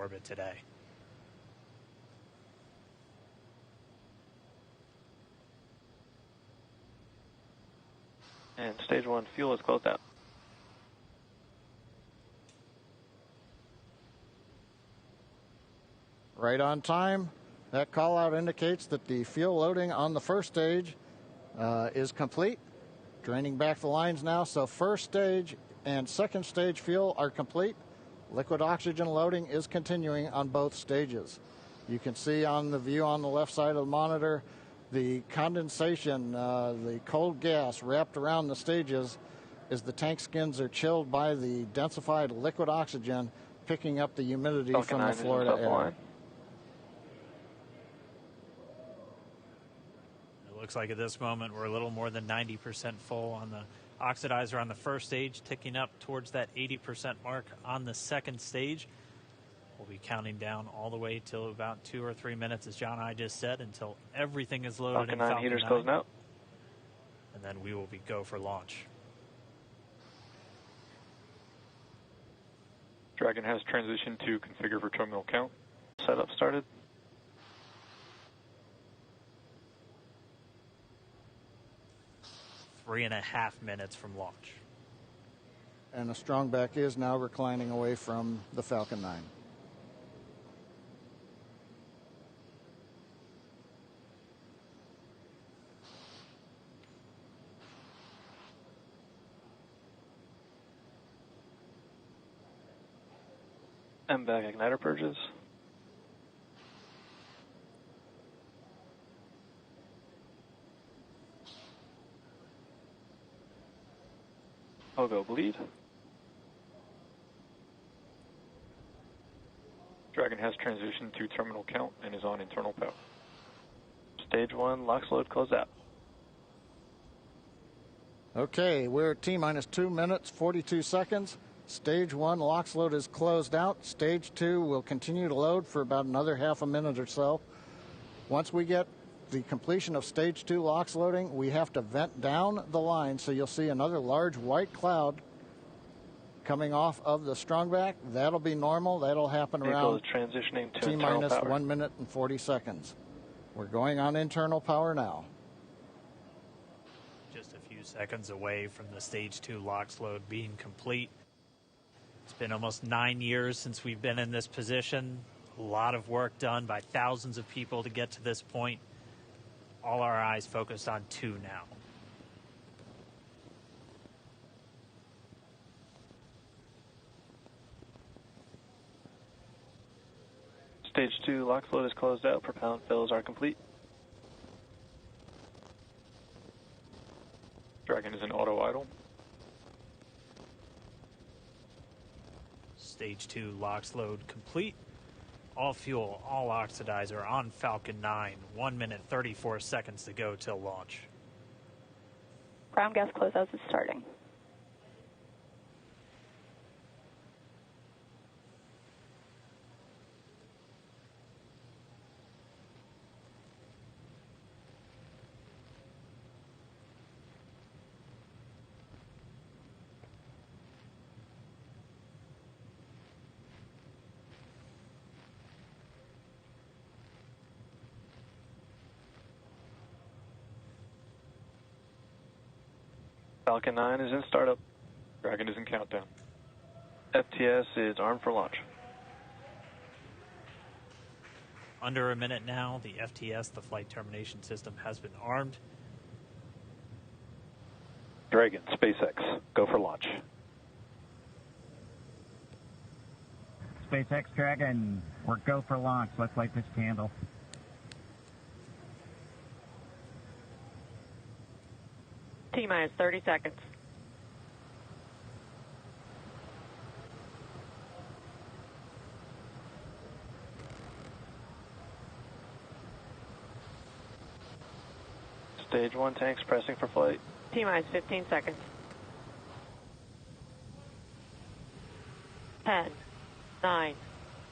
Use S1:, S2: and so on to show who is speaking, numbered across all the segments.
S1: orbit today.
S2: And stage 1 fuel is closed out.
S3: Right on time. That call out indicates that the fuel loading on the first stage is complete. Draining back the lines now, so first stage and second stage fuel are complete. Liquid oxygen loading is continuing on both stages. You can see on the view on the left side of the monitor the condensation, the cold gas wrapped around the stages as the tank skins are chilled by the densified liquid oxygen, picking up the humidity
S2: Falcon
S3: from the Florida air.
S1: It looks like at this moment we're a little more than 90% full on the oxidizer on the first stage, ticking up towards that 80% mark on the second stage. We'll be counting down all the way till about 2 or 3 minutes, as John and I just said, until everything is loaded
S2: Falcon
S1: in
S2: 9
S1: Falcon
S2: heaters
S1: 9.
S2: closing out.
S1: And then we will be go for launch.
S4: Dragon has transitioned to configure for terminal count.
S2: Setup started.
S1: 3.5 minutes from launch.
S3: And the Strongback is now reclining away from the Falcon 9.
S2: MVAC igniter purges. Pogo bleed.
S4: Dragon has transitioned to terminal count and is on internal power.
S2: Stage 1 LOX load closed out.
S3: Okay, we're at T-minus 2 minutes, 42 seconds. Stage 1 LOX load is closed out. Stage 2 will continue to load for about another half a minute or so. Once we get the completion of Stage 2 LOX loading, we have to vent down the line, so you'll see another large white cloud coming off of the Strongback. That'll be normal. That'll happen
S2: Vehicle
S3: around
S2: is transitioning to
S3: T-minus
S2: internal power.
S3: 1 minute and 40 seconds. We're going on internal power now.
S1: Just a few seconds away from the Stage 2 LOX load being complete. It's been almost 9 years since we've been in this position. A lot of work done by thousands of people to get to this point. All our eyes focused on 2 now.
S2: Stage 2 LOX load is closed out. Propellant fills are complete.
S4: Dragon is in auto idle.
S1: Stage 2 LOX load complete. All fuel, all oxidizer on Falcon 9. 1 minute, 34 seconds to go till launch.
S5: Ground gas closeouts is starting.
S2: Falcon 9 is in startup.
S4: Dragon is in countdown.
S2: FTS is armed for launch.
S1: Under a minute now, the FTS, the flight termination system, has been armed.
S4: Dragon, SpaceX, go for launch.
S6: SpaceX Dragon, we're go for launch. Let's light this candle.
S5: T-minus 30 seconds.
S2: Stage 1 tanks pressing for flight.
S5: T-minus 15 seconds. 10, 9,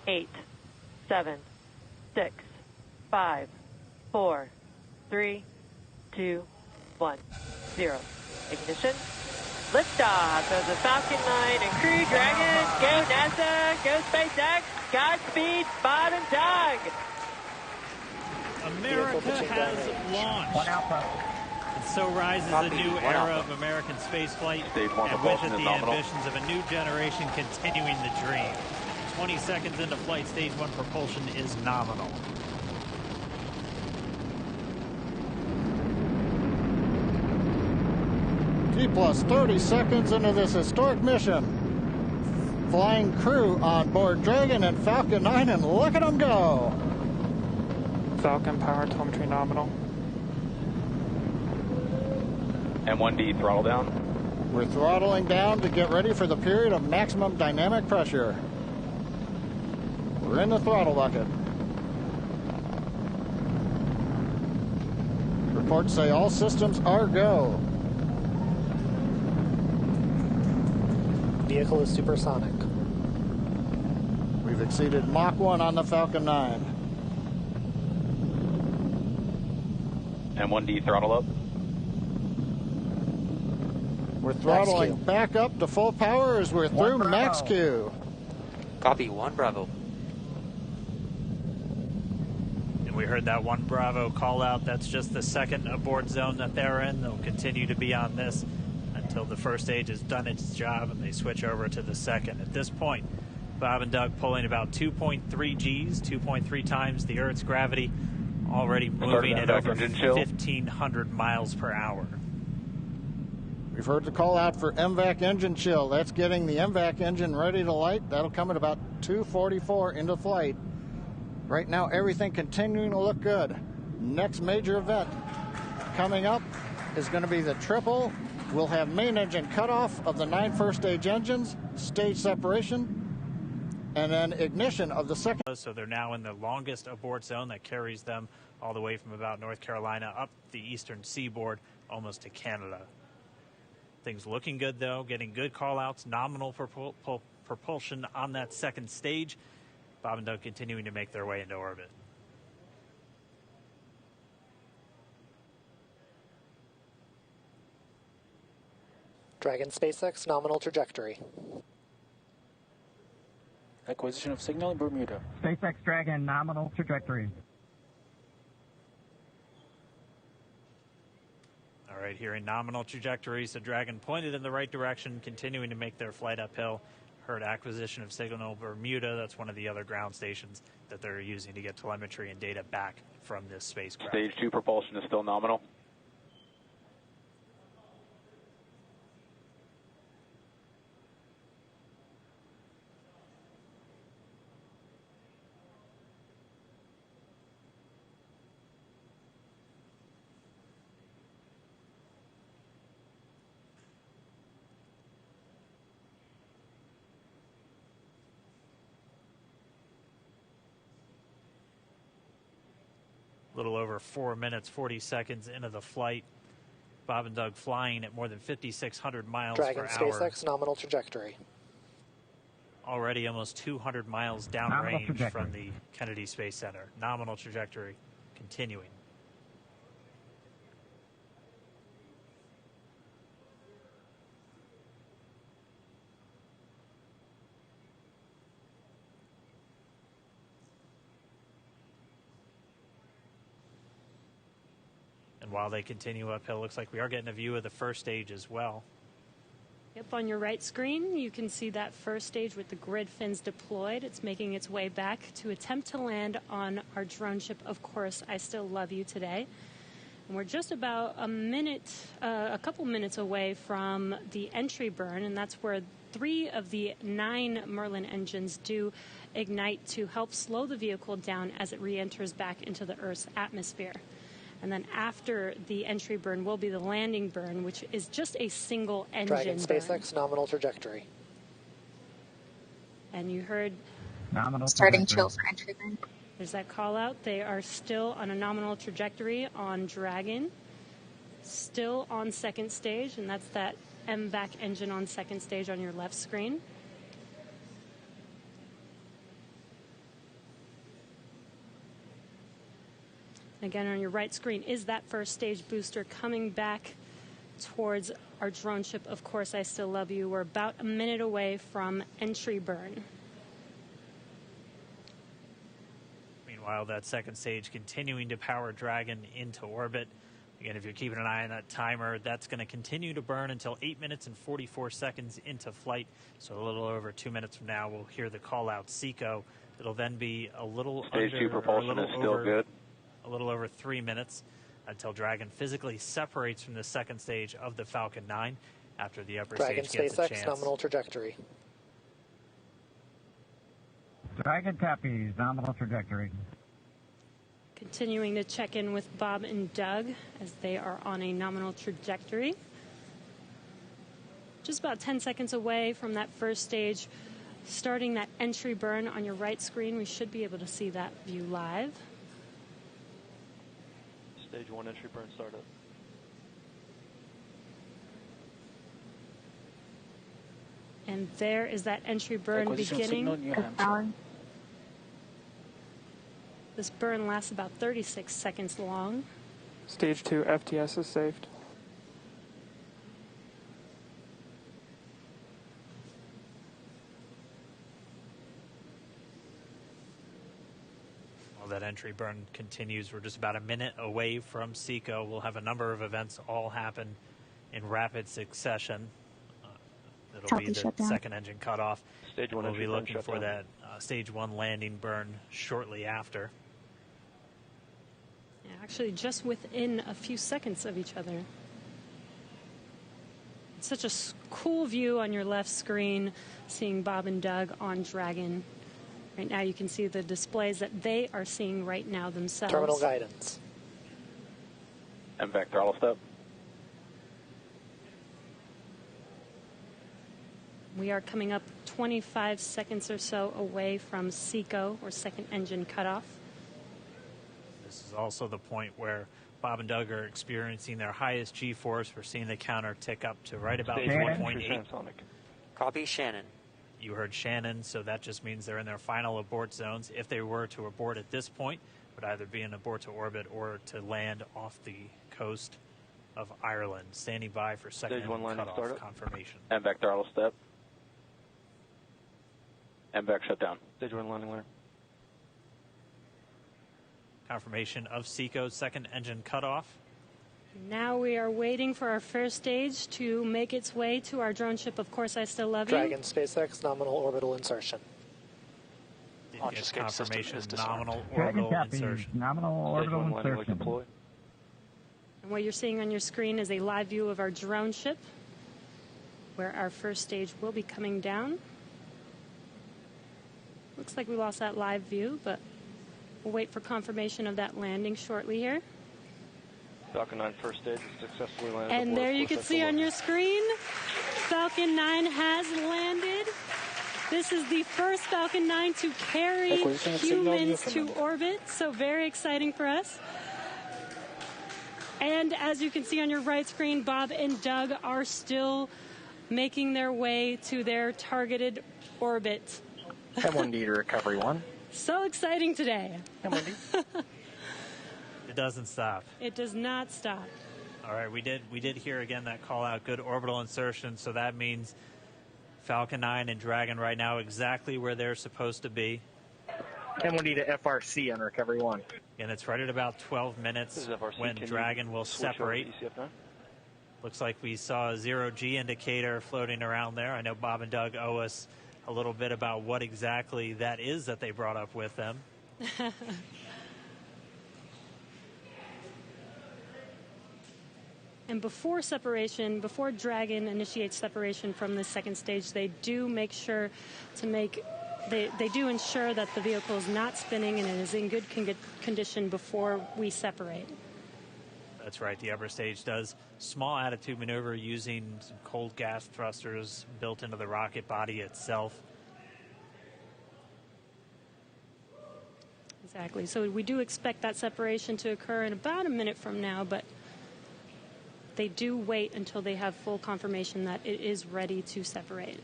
S5: 8, 7, 6, 5, 4, 3, 2, 1, 0. Ignition.
S7: Liftoff of the Falcon 9 and Crew Dragon. Go NASA, go SpaceX, Godspeed, Bob and Doug.
S1: America has launched.
S6: One Alpha.
S1: And so rises a new era of American spaceflight, and with it the ambitions of a new generation continuing the dream. 20 seconds into flight, stage 1 propulsion is nominal.
S3: T plus 30 seconds into this historic mission. Flying crew on board Dragon and Falcon 9, and look at them go.
S2: Falcon power telemetry nominal.
S4: M1D throttle down.
S3: We're throttling down to get ready for the period of maximum dynamic pressure. We're in the throttle bucket. Reports say all systems are go.
S8: Vehicle is supersonic.
S3: We've exceeded Mach 1 on the Falcon 9.
S4: M1D throttle up.
S3: We're throttling back up to full power as we're through max Q.
S9: Copy, 1 Bravo.
S1: And we heard that 1 Bravo call out. That's just the second abort zone that they're in. They'll continue to be on this until the first stage has done its job and they switch over to the second. At this point, Bob and Doug pulling about 2.3 Gs, 2.3 times the Earth's gravity, already moving at over 1,500 miles per hour.
S3: We've heard the call out for MVAC engine chill. That's getting the MVAC engine ready to light. That'll come at about 2:44 into flight. Right now, everything continuing to look good. Next major event coming up is going to be the triple. We'll have main engine cutoff of the 9 first stage engines, stage separation, and then ignition of the second.
S1: So they're now in the longest abort zone that carries them all the way from about North Carolina up the eastern seaboard, almost to Canada. Things looking good, though, getting good call-outs, nominal propulsion on that second stage. Bob and Doug continuing to make their way into orbit.
S8: Dragon SpaceX, nominal trajectory.
S2: Acquisition of signal in Bermuda.
S6: SpaceX Dragon, nominal trajectory.
S1: All right, here in nominal trajectory, so Dragon pointed in the right direction, continuing to make their flight uphill. Heard acquisition of signal Bermuda. That's one of the other ground stations that they're using to get telemetry and data back from this spacecraft.
S4: Stage 2 propulsion is still nominal.
S1: Little over 4 minutes, 40 seconds into the flight. Bob and Doug flying at more than 5,600 miles
S8: Dragon
S1: per hour.
S8: SpaceX, nominal trajectory.
S1: Already almost 200 miles downrange from the Kennedy Space Center. Nominal trajectory continuing. While they continue uphill, looks like we are getting a view of the first stage as well.
S10: Yep, on your right screen, you can see that first stage with the grid fins deployed. It's making its way back to attempt to land on our drone ship, Of Course, I Still Love You Today. And we're just about a couple minutes away from the entry burn, and that's where 3 of the 9 Merlin engines do ignite to help slow the vehicle down as it re-enters back into the Earth's atmosphere. And then after the entry burn will be the landing burn, which is just a single engine
S8: Dragon SpaceX, nominal trajectory.
S10: And you heard
S6: nominal
S5: starting chill for entry burn.
S10: There's that call out. They are still on a nominal trajectory on Dragon, still on second stage, and that's that MVAC engine on second stage on your left screen. Again, on your right screen is that first stage booster coming back towards our drone ship, Of Course I Still Love You. We're about a minute away from entry burn.
S1: Meanwhile, that second stage continuing to power Dragon into orbit. Again, if you're keeping an eye on that timer, that's going to continue to burn until 8 minutes and 44 seconds into flight. So a little over 2 minutes from now, we'll hear the call out SECO. It'll then be a little
S4: Stage 2 propulsion is still good.
S1: A little over 3 minutes until Dragon physically separates from the second stage of the Falcon 9 after the upper
S8: Dragon
S1: stage gets a
S8: SpaceX
S1: chance.
S8: nominal trajectory.
S6: Dragon copies, nominal trajectory.
S10: Continuing to check in with Bob and Doug as they are on a nominal trajectory. Just about 10 seconds away from that first stage, starting that entry burn on your right screen. We should be able to see that view live.
S2: Stage 1 entry burn startup.
S10: And there is that entry burn beginning. This burn lasts about 36 seconds long.
S11: Stage 2 FTS is saved.
S1: While that entry burn continues, we're just about a minute away from SECO. We'll have a number of events all happen in rapid succession. It'll be the second engine cutoff.
S2: Stage 1
S1: we'll
S2: entry
S1: be
S2: burn
S1: looking for that stage 1 landing burn shortly after.
S10: Yeah, actually, just within a few seconds of each other. It's such a cool view on your left screen, seeing Bob and Doug on Dragon. Right now you can see the displays that they are seeing right now themselves.
S8: Terminal guidance.
S4: MVAC throttle step.
S10: We are coming up 25 seconds or so away from SECO, or second engine cutoff.
S1: This is also the point where Bob and Doug are experiencing their highest G-force. We're seeing the counter tick up to right about 1.8.
S9: Copy, Shannon.
S1: You heard Shannon, so that just means they're in their final abort zones. If they were to abort at this point, it would either be an abort to orbit or to land off the coast of Ireland. Standing by for second cutoff confirmation.
S4: MVAC throttle step. MVAC shutdown.
S2: Stage 1 landing layer.
S1: Confirmation of SECO's second engine cutoff.
S10: Now we are waiting for our first stage to make its way to our drone ship, Of Course I Still Love You.
S8: Dragon SpaceX nominal orbital insertion.
S1: It's confirmation nominal
S6: Dragon
S1: orbital
S6: copies,
S1: insertion.
S6: nominal orbital insertion.
S10: And what you're seeing on your screen is a live view of our drone ship, where our first stage will be coming down. Looks like we lost that live view, but we'll wait for confirmation of that landing shortly here.
S2: Falcon 9 first stage is successfully landed.
S10: And there you can see on your screen, Falcon 9 has landed. This is the first Falcon 9 to carry humans to orbit, so very exciting for us. And as you can see on your right screen, Bob and Doug are still making their way to their targeted orbit.
S12: M1D to recovery 1.
S10: So exciting today.
S12: M1D.
S1: It doesn't stop.
S10: It does not stop.
S1: All right, we did hear again that call out, good orbital insertion, so that means Falcon 9 and Dragon right now exactly where they're supposed to be.
S12: M1D to FRC on recovery 1.
S1: And it's right at about 12 minutes when Dragon will separate. Looks like we saw a 0G indicator floating around there. I know Bob and Doug owe us a little bit about what exactly that is that they brought up with them.
S10: And before separation, before Dragon initiates separation from the second stage, they do make sure to they do ensure that the vehicle is not spinning and it is in good condition before we separate.
S1: That's right. The upper stage does small attitude maneuver using some cold gas thrusters built into the rocket body itself.
S10: Exactly. So we do expect that separation to occur in about a minute from now, but they do wait until they have full confirmation that it is ready to separate.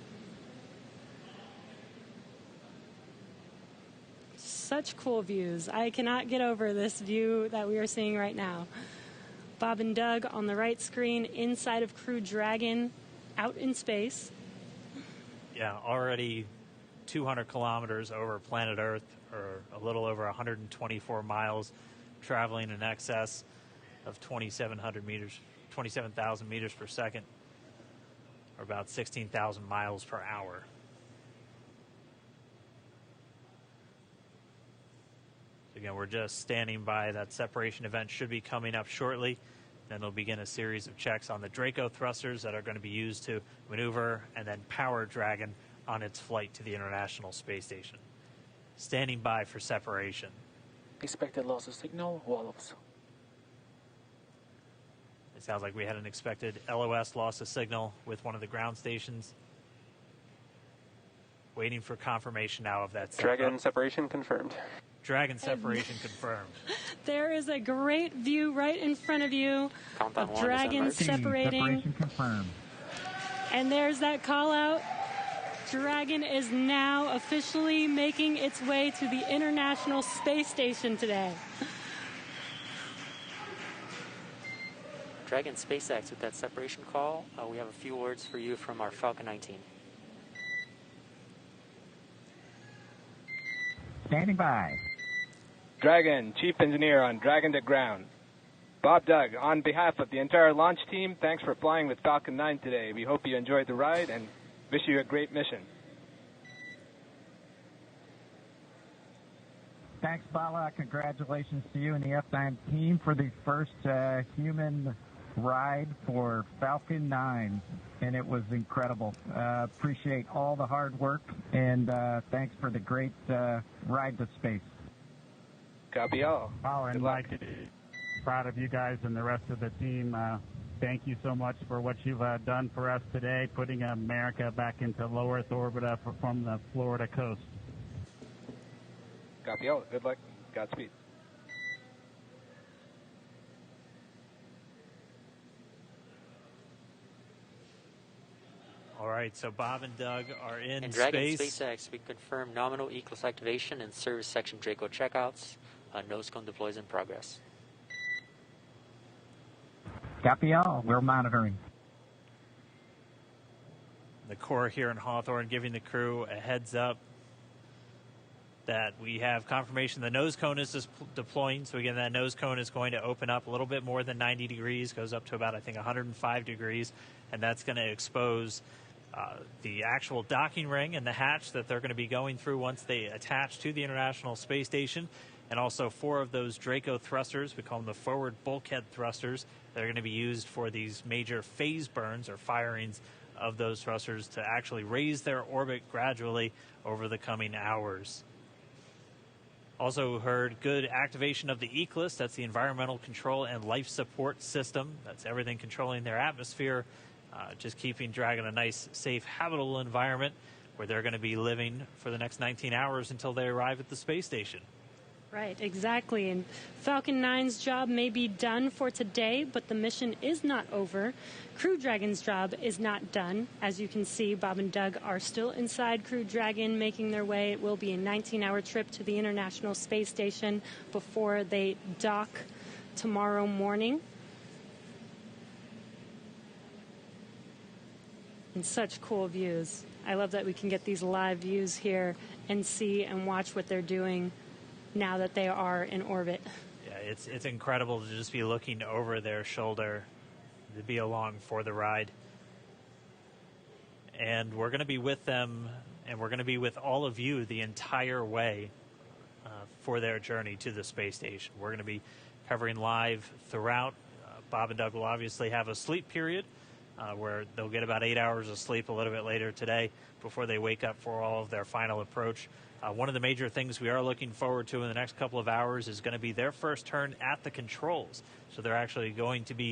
S10: Such cool views. I cannot get over this view that we are seeing right now. Bob and Doug on the right screen, inside of Crew Dragon, out in space.
S1: Yeah, already 200 kilometers over planet Earth, or a little over 124 miles, traveling in excess of 2,700 meters, 27,000 meters per second, or about 16,000 miles per hour. So again, we're just standing by. That separation event should be coming up shortly. Then they'll begin a series of checks on the Draco thrusters that are going to be used to maneuver and then power Dragon on its flight to the International Space Station. Standing by for separation.
S2: Expected loss of signal, Wallops.
S1: It sounds like we had an expected LOS loss of signal with one of the ground stations. Waiting for confirmation now of that.
S2: Dragon separation confirmed.
S1: Dragon separation confirmed.
S10: There is a great view right in front of you
S9: Countdown
S10: of Dragon separating.
S6: Separation confirmed.
S10: And there's that call out. Dragon is now officially making its way to the International Space Station today.
S9: Dragon SpaceX with that separation call. We have a few words for you from our Falcon 19.
S6: Standing by.
S13: Dragon, Chief Engineer on Dragon to Ground. Bob Doug, on behalf of the entire launch team, thanks for flying with Falcon 9 today. We hope you enjoyed the ride and wish you a great mission.
S6: Thanks, Bala. Congratulations to you and the F9 team for the first human ride for Falcon 9, and it was incredible. Appreciate all the hard work, and thanks for the great ride to space.
S13: Copy all.
S14: Oh, and Mike, proud of you guys and the rest of the team. Thank you so much for what you've done for us today, putting America back into low Earth orbit from the Florida coast.
S13: Copy all. Good luck. Godspeed.
S1: All right, so Bob and Doug are in
S9: And Dragon
S1: space.
S9: SpaceX, we confirm nominal Eclipse activation and service section Draco checkouts. Nose cone deploys in progress.
S6: Copy all. We're monitoring.
S1: The Corps here in Hawthorne giving the crew a heads up that we have confirmation the nose cone is deploying. So again, that nose cone is going to open up a little bit more than 90 degrees, goes up to about, I think, 105 degrees, and that's going to expose the actual docking ring and the hatch that they're going to be going through once they attach to the International Space Station, and also 4 of those Draco thrusters, we call them the forward bulkhead thrusters, that are going to be used for these major phase burns or firings of those thrusters to actually raise their orbit gradually over the coming hours. Also heard good activation of the ECLIS, that's the Environmental Control and Life Support System. That's everything controlling their atmosphere, just keeping Dragon a nice, safe, habitable environment where they're going to be living for the next 19 hours until they arrive at the space station.
S10: Right, exactly. And Falcon 9's job may be done for today, but the mission is not over. Crew Dragon's job is not done. As you can see, Bob and Doug are still inside Crew Dragon, making their way. It will be a 19-hour trip to the International Space Station before they dock tomorrow morning. And such cool views. I love that we can get these live views here and see and watch what they're doing now that they are in orbit.
S1: Yeah, it's incredible to just be looking over their shoulder, to be along for the ride. And we're going to be with them, and we're going to be with all of you the entire way for their journey to the space station. We're going to be covering live throughout. Bob and Doug will obviously have a sleep period where they'll get about 8 hours of sleep a little bit later today before they wake up for all of their final approach. One of the major things we are looking forward to in the next couple of hours is going to be their first turn at the controls. So they're actually going to be